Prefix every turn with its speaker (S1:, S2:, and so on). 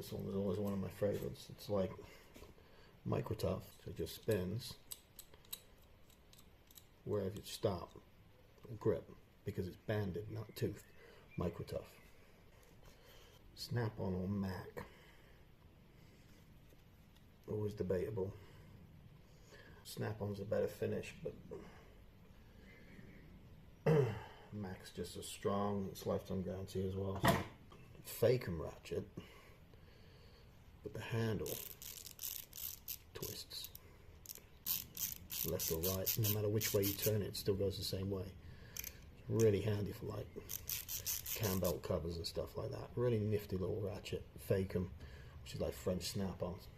S1: This one was always one of my favorites. It's like micro tough, so it just spins wherever you stop, grip, because it's banded, not toothed. Micro tough. Snap-on or Mac. Always debatable. Snap-on's a better finish, but Mac's just as strong. It's lifetime guarantee as well. So fake 'em ratchet, but the handle twists left or right. No matter which way you turn it, it still goes the same way. It's really handy for like cam belt covers and stuff like that. Really nifty little ratchet. Fake 'em, which is like French snap-ons.